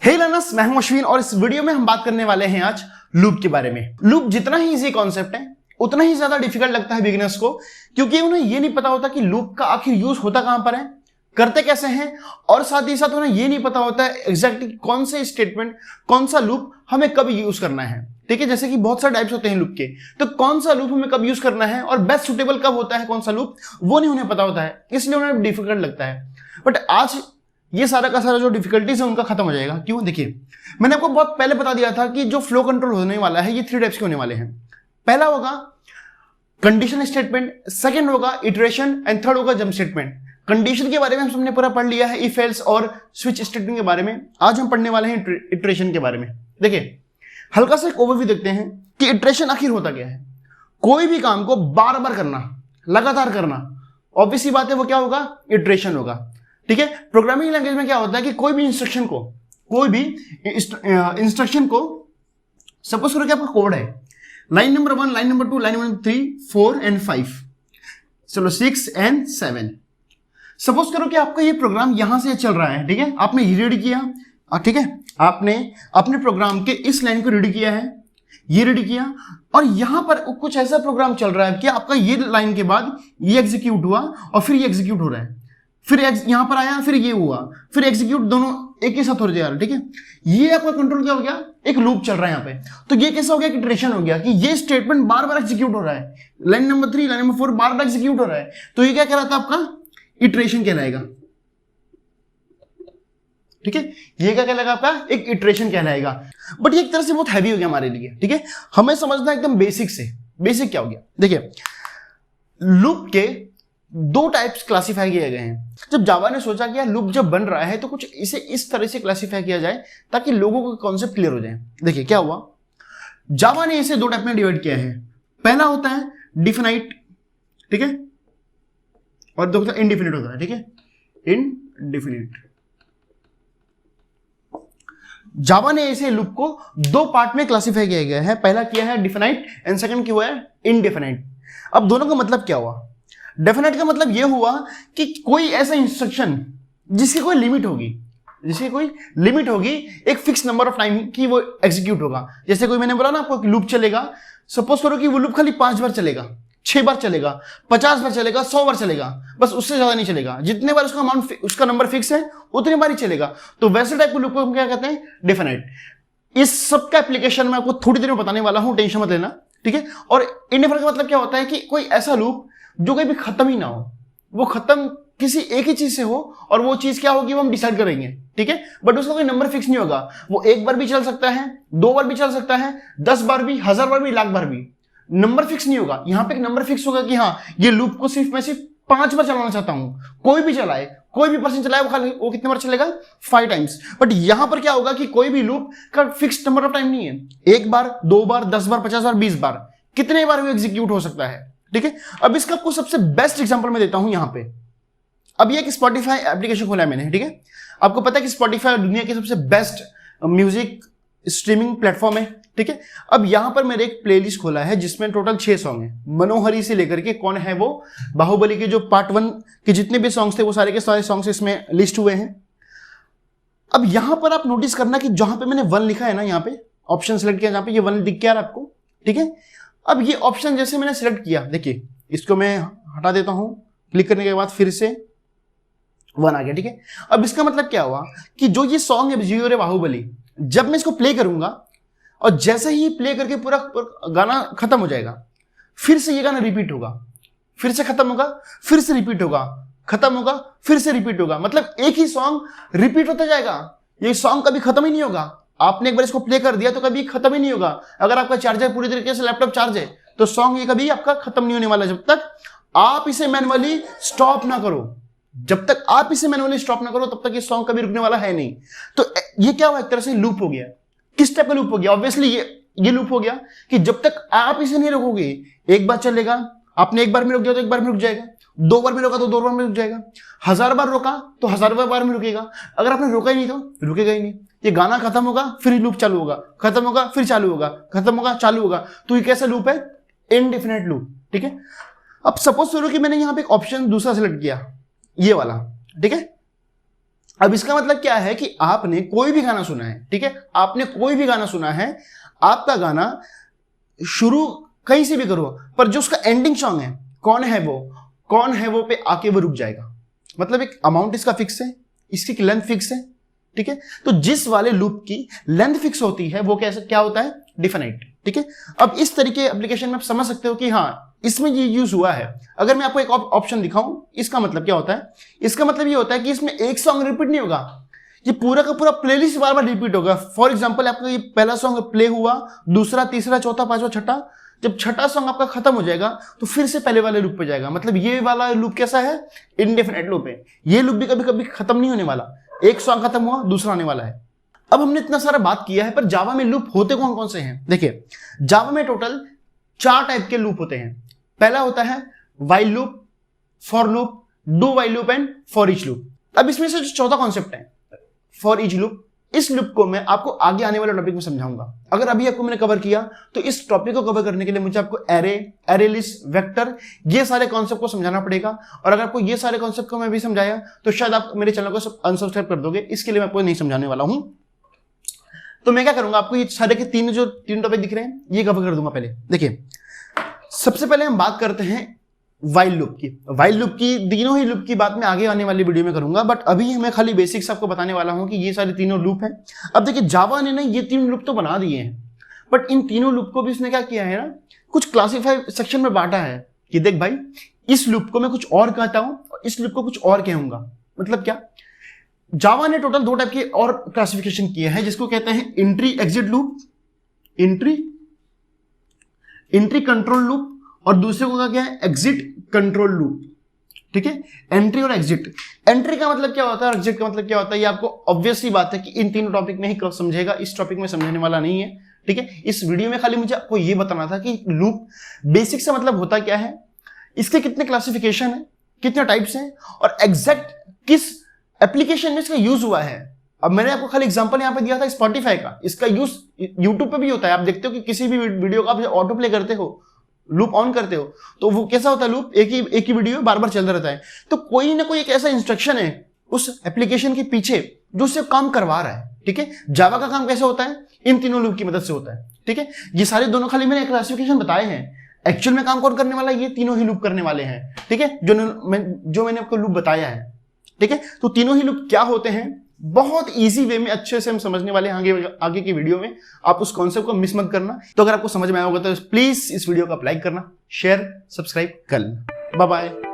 हे learners, मैं हूं अश्विन और इस वीडियो में हम बात करने वाले हैं आज लूप के बारे में। लूप जितना ही इजी कॉन्सेप्ट है उतना ही ज्यादा डिफिकल्ट लगता है बिगिनर्स को, क्योंकि उन्हें यह नहीं पता होता कि लूप का आखिर यूज होता कहां पर है, करते कैसे हैं, और साथ ही साथ उन्हें यह नहीं पता होता है एग्जैक्टली कौन से स्टेटमेंट, कौन सा लूप हमें कब यूज करना है। ठीक है, जैसे कि बहुत सारे टाइप्स होते हैं लूप के, तो कौन सा लूप हमें कब यूज करना है और बेस्ट सुटेबल कब होता है कौन सा लूप, वो नहीं उन्हें पता होता है, इसलिए उन्हें डिफिकल्ट लगता है। बट आज ये सारा का सारा जो डिफिकल्टीज है उनका खत्म हो जाएगा। क्यों? देखिए, मैंने आपको बहुत पहले बता दिया था कि जो फ्लो कंट्रोल होने वाला है ये 3 टाइप्स के होने वाले हैं। पहला होगा कंडीशन स्टेटमेंट, सेकंड होगा इटरेशन एंड थर्ड होगा जंप स्टेटमेंट। कंडीशन के बारे में हमने पूरा पढ़ लिया है, इफ एल्स और स्विच स्टेटमेंट के बारे में। आज हम पढ़ने वाले हैं इटरेशन के बारे में। देखिए, हल्का सा एक ओवरव्यू देखते हैं कि इटरेशन आखिर होता क्या है। कोई भी काम को बार बार करना, लगातार करना, ऑब्वियसली बात है वो क्या होगा, इटरेशन होगा। ठीक है, प्रोग्रामिंग लैंग्वेज में क्या होता है कि कोई भी इंस्ट्रक्शन को सपोज करो कि आपका कोड है line number 1, line number 2, line number 3, 4 and 5, चलो 6 एंड 7। सपोज करो कि आपका ये प्रोग्राम यहां से चल रहा है। ठीक है, आपने ये रीड किया, ठीक है, आपने अपने प्रोग्राम के इस लाइन को रीड किया है, ये रीड किया, और यहां पर कुछ ऐसा प्रोग्राम चल रहा है कि आपका ये लाइन के बाद ये एग्जीक्यूट हुआ और फिर ये एग्जीक्यूट हो रहा है, फिर यहां पर आया, फिर ये हुआ, फिर एग्जीक्यूट, दोनों एक ही साथ हो जा रहा है। ठीक है, ये आपका कंट्रोल क्या हो गया, एक लूप चल रहा है यहाँ पे। तो ये कैसा हो गया, इटरेशन हो गया कि ये स्टेटमेंट बार बार एग्जीक्यूट हो रहा है, लाइन नंबर 3, लाइन नंबर 4 बार बार एग्जीक्यूट हो रहा है। तो ये क्या कहलाता है, आपका इटरेशन कहलाएगा। ठीक है, ये क्या कहलाएगा, आपका एक इटरेशन कहलाएगा। बट ये एक तरह से बहुत हैवी हो गया हमारे लिए। ठीक है, हमें समझना एकदम बेसिक से। बेसिक क्या हो गया, देखिए, लूप के 2 टाइप्स क्लासिफाई किए गए हैं। जब जावा ने सोचा कि यार लूप जब बन रहा है तो कुछ इसे इस तरह से क्लासिफाई किया जाए ताकि लोगों को कॉन्सेप्ट क्लियर हो जाए। देखिए क्या हुआ, जावा ने इसे 2 टाइप में डिवाइड किया है। पहला होता है डिफिनाइट, ठीक है, और दूसरा इनडिफिनिट होता है। ठीक है, इनडिफिनिट। जावा ने इसे लूप को 2 पार्ट में क्लासिफाई किया गया है। पहला किया है डिफिनाइट एंड सेकंड क्या हुआ है, इनडिफिनाइट। अब दोनों का मतलब क्या हुआ, डेफिनेट का मतलब यह हुआ कि कोई ऐसा इंस्ट्रक्शन जिसकी कोई लिमिट होगी, एक फिक्स नंबर ऑफ टाइम की वो एग्जीक्यूट होगा। जैसे कोई, मैंने बोला ना आपको लूप चलेगा, सपोज करो कि वो लूप खाली 5 बार चलेगा, 6 बार चलेगा, 50 बार चलेगा, 100 बार चलेगा, बस उससे ज्यादा नहीं चलेगा। जितने बार उसका अमाउंट, उसका नंबर फिक्स है उतनी बार ही चलेगा। तो वैसे टाइप के लूप को हम क्या कहते हैं, डेफिनेट। इस सब का एप्लीकेशन मैं आपको थोड़ी देर में बताने वाला हूं, टेंशन मत लेना। ठीक है, और इनडिफिनिट का मतलब क्या होता है कि कोई ऐसा लूप जो कभी खत्म ही ना हो, वो खत्म किसी एक ही चीज से हो, और वो चीज क्या होगी वो हम डिसाइड करेंगे। ठीक है, बट उसका कोई नंबर फिक्स नहीं होगा। वो 1 बार भी चल सकता है, 2 बार भी चल सकता है, 10 बार भी, 1000 बार भी, लाख बार भी, नंबर फिक्स नहीं होगा। यहां पे एक नंबर फिक्स होगा कि हाँ, ये लूप को मैं सिर्फ 5 बार चलाना चाहता हूं। कोई भी चलाए, कोई भी पर्सन चलाए, वो कितने बार चलेगा, 5 टाइम्स। बट यहां पर क्या होगा कि कोई भी लूप का फिक्स नंबर ऑफ टाइम नहीं है। 1 बार, 2 बार, 10 बार, 50 बार, 20 बार, कितने बार भी एग्जीक्यूट हो सकता है। ठीक है, अब इसका आपको सबसे बेस्ट एग्जांपल मैं देता हूं यहां पे। अब ये एक स्पॉटिफाई एप्लीकेशन खोला है मैंने। ठीक है, आपको पता है कि स्पॉटिफाई दुनिया की सबसे बेस्ट म्यूजिक स्ट्रीमिंग प्लेटफॉर्म है। ठीक है, अब यहां पर मैंने एक प्लेलिस्ट खोला है जिसमें टोटल 6 सॉन्ग है, मनोहरी से लेकर के, कौन है वो, बाहुबली के जो पार्ट 1 के जितने भी सॉन्ग्स थे वो सारे के सारे सॉन्ग्स इसमें लिस्ट हुए हैं। अब यहां पर आप नोटिस करना कि जहां पे मैंने 1 लिखा है ना, यहां पे ऑप्शन सेलेक्ट किया, जहां पे ये 1 दिख गया आपको। ठीक है, अब ये ऑप्शन जैसे मैंने सिलेक्ट किया, देखिए इसको मैं हटा देता हूं, क्लिक करने के बाद फिर से 1 आ गया। ठीक है, अब इसका मतलब क्या हुआ कि जो ये सॉन्ग है जियो रे बाहुबली, जब मैं इसको प्ले करूंगा और जैसे ही प्ले करके पूरा गाना खत्म हो जाएगा, फिर से ये गाना रिपीट होगा, फिर से खत्म होगा, फिर से रिपीट होगा, खत्म होगा, फिर से रिपीट होगा। मतलब एक ही सॉन्ग रिपीट होता जाएगा, ये सॉन्ग कभी खत्म ही नहीं होगा। आपने एक बार इसको प्ले कर दिया तो कभी खत्म ही नहीं होगा। अगर आपका चार्जर पूरी तरीके से लैपटॉप चार्ज है तो सॉन्ग ये कभी आपका खत्म नहीं होने वाला, जब तक आप इसे मैनुअली स्टॉप ना करो। जब तक आप इसे मैनुअली स्टॉप ना करो तब तक ये सॉन्ग कभी रुकने वाला है नहीं। तो ये क्या हुआ, एक तरह से लूप हो गया। किस टाइप का लूप हो गया, ऑब्वियसली ये लूप हो गया कि जब तक आप इसे नहीं रोकोगे, एक बार चलेगा, आपने एक बार में रोक दिया तो एक बार में रुक जाएगा, 2 बार में रोका तो 2 बार में रुक जाएगा, 1000 बार रोका तो 1000 बार में रुकेगा। अगर आपने रोका ही नहीं तो रुकेगा ही नहीं। ये गाना खत्म होगा, फिर लूप चालू होगा, खत्म होगा, फिर चालू होगा, खत्म होगा, चालू होगा। तो ये कैसा लूप है, इनडेफिनेट लूप। ठीक है, अब सपोज करो कि मैंने यहां पे एक ऑप्शन दूसरा सिलेक्ट किया, ये वाला। ठीक है, अब इसका मतलब क्या है कि आपने कोई भी गाना सुना है, ठीक है, आपने कोई भी गाना सुना है, आपका गाना शुरू कहीं से भी करो, पर जो उसका एंडिंग सॉन्ग है कौन है वो पे आके वो रुक जाएगा। मतलब एक अमाउंट इसका फिक्स है, इसकी लेंथ फिक्स है, ठीक है। तो जिस वाले लूप की लेंथ फिक्स होती है वो कैसे क्या होता है, डिफिनाइट, ठीक है। अब इस तरीके एप्लीकेशन में आप समझ सकते हो कि हाँ इसमें ये यूज हुआ है। अगर मैं आपको एक ऑप्शन दिखाऊं, इसका मतलब क्या होता है, इसका मतलब ये होता है कि इसमें एक सॉन्ग रिपीट नहीं होगा, ये पूरा का पूरा प्लेलिस्ट बार बार रिपीट होगा। फॉर एग्जांपल आपका ये पहला सॉन्ग प्ले हुआ, दूसरा, तीसरा, चौथा, पांचवा, छठा, जब छठा सॉन्ग आपका खत्म हो जाएगा तो फिर से पहले वाले लूप पे जाएगा। मतलब ये वाला लूप कैसा है, इंडेफिनेट लूप है। ये लूप भी कभी कभी खत्म नहीं होने वाला, एक सॉन्ग खत्म हुआ दूसरा आने वाला है। अब हमने इतना सारा बात किया है, पर जावा में लूप होते कौन कौन से हैं। देखिए जावा में टोटल 4 टाइप के लूप होते हैं। पहला होता है while loop, for loop, do while loop and for each loop. अब इसमें से जो चौथा कॉन्सेप्ट है फॉर ईच लूप, इस लूप को मैं आपको आगे आने वाले टॉपिक में समझाऊंगा। अगर अभी आपको मैंने कवर किया तो इस टॉपिक को कवर करने के लिए मुझे आपको एरे लिस्ट, वेक्टर, ये सारे कॉन्सेप्ट को समझाना पड़ेगा। और अगर आपको ये सारे कॉन्सेप्ट को मैं भी समझाया तो शायद आप मेरे चैनल को अनसब्सक्राइब कर दोगे, इसके लिए मैं आपको नहीं समझाने वाला हूं। तो मैं क्या करूंगा, आपको ये सारे के तीन टॉपिक दिख रहे हैं ये कवर कर दूंगा। पहले देखिए, सबसे पहले हम बात करते हैं व्हाइल लूप की। व्हाइल लूप की, तीनों ही लूप की बात मैं आगे आने वाली वीडियो में करूंगा, बट अभी मैं खाली बेसिक्स आपको बताने वाला हूं कि ये सारे तीनों लूप हैं। अब देखिए जावा ने ना ये 3 लूप तो बना दिए हैं, बट इन तीनों लूप को भी इसने क्या किया है ना, कुछ क्लासीफाई सेक्शन में बांटा है कि देख भाई इस लूप को मैं कुछ और कहता हूं और इस लूप को कुछ और कहूंगा। मतलब क्या, जावा ने टोटल 2 टाइप के और क्लासिफिकेशन किए हैं, जिसको कहते हैं entry exit loop, entry control loop, और दूसरे को क्या है, एग्जिट कंट्रोल लूप, ठीक है। एंट्री और एग्जिट, एंट्री का मतलब क्या होता है और एग्जिट का मतलब क्या होता है, ये आपको ऑब्वियस सी बात है कि इन तीनों टॉपिक में ही समझेगा, इस टॉपिक में समझने वाला नहीं है, ठीक है। इस वीडियो में खाली मुझे आपको ये बताना था कि लूप बेसिक से मतलब होता क्या है, इसके कितने क्लासिफिकेशन है, कितने टाइप्स हैं, और एग्जैक्ट किस एप्लीकेशन में इसका यूज हुआ है। अब मैंने आपको खाली एग्जांपल यहां पे दिया था स्पॉटिफाई का, इसका यूज यूट्यूब पे भी होता है। आप देखते हो कि किसी भी वीडियो का आप ऑटो प्ले करते हो, लूप ऑन करते हो, तो वो कैसा होता है, लूप एक ही वीडियो बार बार चलता रहता है। तो कोई ना कोई एक ऐसा इंस्ट्रक्शन है उस एप्लीकेशन के पीछे जो उससे काम करवा रहा है, ठीक है। जावा का काम कैसे होता है, इन तीनों लूप की मदद से होता है, ठीक है। ये सारे दोनों खाली मैंने क्लासिफिकेशन बताए हैं, एक्चुअल में काम कौन करने वाला है, ये तीनों ही लूप करने वाले हैं, ठीक है, जो मैंने आपको लूप बताया है, ठीक है। तो तीनों ही लूप क्या होते हैं, बहुत इजी वे में अच्छे से हम समझने वाले हैं आगे की वीडियो में। आप उस कॉन्सेप्ट को मिस मत करना। तो अगर आपको समझ में आया होगा तो प्लीज इस वीडियो को आप लाइक करना, शेयर, सब्सक्राइब कर लेना। Bye bye.